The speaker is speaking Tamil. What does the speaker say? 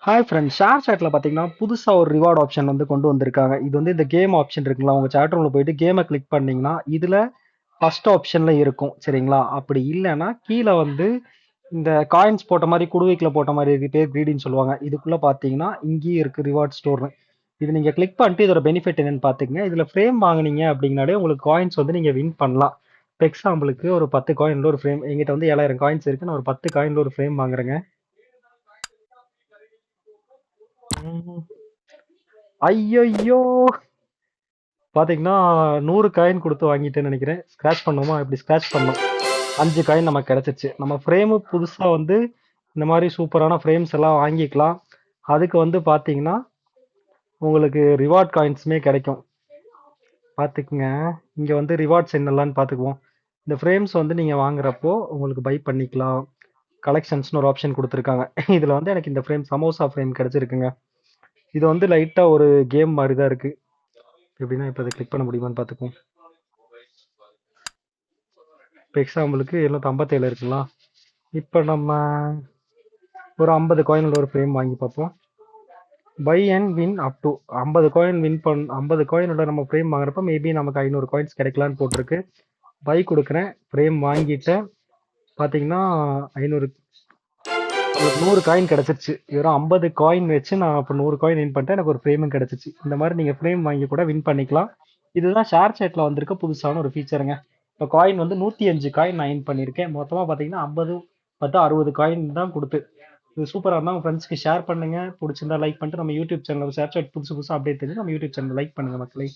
ஹாய் ஃப்ரெண்ட்ஸ், ஷேர் சேட்டில் பார்த்தீங்கன்னா புதுசாக ஒரு ரிவார்ட் ஆப்ஷன் வந்து கொண்டு வந்திருக்காங்க. இது வந்து இந்த கேம் ஆப்ஷன் இருக்குங்களா, உங்கள் சேட் ரூமில் போயிட்டு கேமை கிளிக் பண்ணீங்கன்னா இதில் ஃபர்ஸ்ட் ஆப்ஷனில் இருக்கும் சரிங்களா. அப்படி இல்லைன்னா கீழே வந்து இந்த காயின்ஸ் போட்ட மாதிரி குடுவைக்கில் போட்ட மாதிரி இருக்கு, பேர் கிரீடின்னு சொல்லுவாங்க. இதுக்குள்ளே பார்த்தீங்கன்னா இங்கேயும் இருக்குது ரிவார்ட் ஸ்டோர்னு. இது நீங்கள் கிளிக் பண்ணிட்டு இதோட பெனிஃபிட் என்னன்னு பார்த்துக்கங்க. இதில் ஃப்ரேம் வாங்குனீங்க அப்படின்னாலே உங்களுக்கு காயின்ஸ் வந்து நீங்கள் வின் பண்ணலாம். இப்போ எக்ஸாம்பிளுக்கு ஒரு 10 காயின்ல ஒரு ஃப்ரேம் எங்கிட்ட வந்து 7000 காயின்ஸ் இருக்கு. நான் ஒரு 10 காயின்ல ஒரு ஃப்ரேம் வாங்குறேங்க. ஐயோ, பாத்தீங்கன்னா 100 காயின் கொடுத்து வாங்கிட்டேன்னு நினைக்கிறேன். ஸ்க்ராட்ச் பண்ணுவோமா? இப்படி ஸ்க்ராட்ச் பண்ணோம். 5 காயின் நமக்கு கிடைச்சிச்சு. நம்ம ஃப்ரேமு புதுசா வந்து இந்த மாதிரி சூப்பரான ஃப்ரேம்ஸ் எல்லாம் வாங்கிக்கலாம். அதுக்கு வந்து பாத்தீங்கன்னா உங்களுக்கு ரிவார்ட் காயின்ஸுமே கிடைக்கும். பார்த்துக்குங்க. இங்க வந்து ரிவார்ட்ஸ் என்னெல்லாம்னு பார்த்துக்குவோம். இந்த ஃப்ரேம்ஸ் வந்து நீங்க வாங்குறப்போ உங்களுக்கு பை பண்ணிக்கலாம். கலெக்ஷன்ஸ்னு ஒரு ஆப்ஷன் கொடுத்துருக்காங்க. இதுல வந்து எனக்கு இந்த ஃப்ரேம் சமோசா ஃப்ரேம் கிடைச்சிருக்குங்க. இது வந்து லைட்டா ஒரு கேம் மாதிரி தான் இருக்கு. எப்படின்னா இப்போ இதை கிளிக் பண்ண முடியுமான்னு பார்த்துக்குவோம். இப்போ எக்ஸாம்பிளுக்கு 757 இருக்குங்களா. இப்போ நம்ம ஒரு 50 காயினில் ஒரு ஃப்ரேம் வாங்கி பார்ப்போம். Buy and win up to 50 coin win 50 காயினோட நம்ம ஃப்ரேம் வாங்குறப்ப மேபி நமக்கு 500 காயின்ஸ் கிடைக்கலான்னு போட்டிருக்கு. பை கொடுக்குறேன், ஃப்ரேம் வாங்கிட்டேன். பார்த்தீங்கன்னா 500 100 காயின் கிடைச்சிருச்சு. வெறும் 50 காயின் வச்சு நான் இப்போ 100 காயின் வின் பண்ணிட்டேன். எனக்கு ஒரு ஃப்ரேமும் கிடைச்சிச்சு. இந்த மாதிரி நீங்கள் ஃப்ரேம் வாங்கி கூட வின் பண்ணிக்கலாம். இதுதான் ஷேர் சேட்டில் வந்திருக்க புதுசான ஒரு ஃபீச்சருங்க. இப்போ காயின் வந்து 105 காயின் நான் வின் பண்ணியிருக்கேன். மொத்தமாக பார்த்தீங்கன்னா 50 10 60 காயின் தான் கொடுத்து. இது சூப்பராக இருந்தால் உங்கள் ஃப்ரெண்ட்ஸ்க்கு ஷேர் பண்ணுங்க. பிடிச்சிருந்தா லைக் பண்ணிட்டு நம்ம யூடியூப் சேனல் ஷேர் சேட் புதுசு புதுசாக அப்டேட் தெரிஞ்சு நம்ம யூடியூப் சேனல் லைக் பண்ணுங்க மக்களே.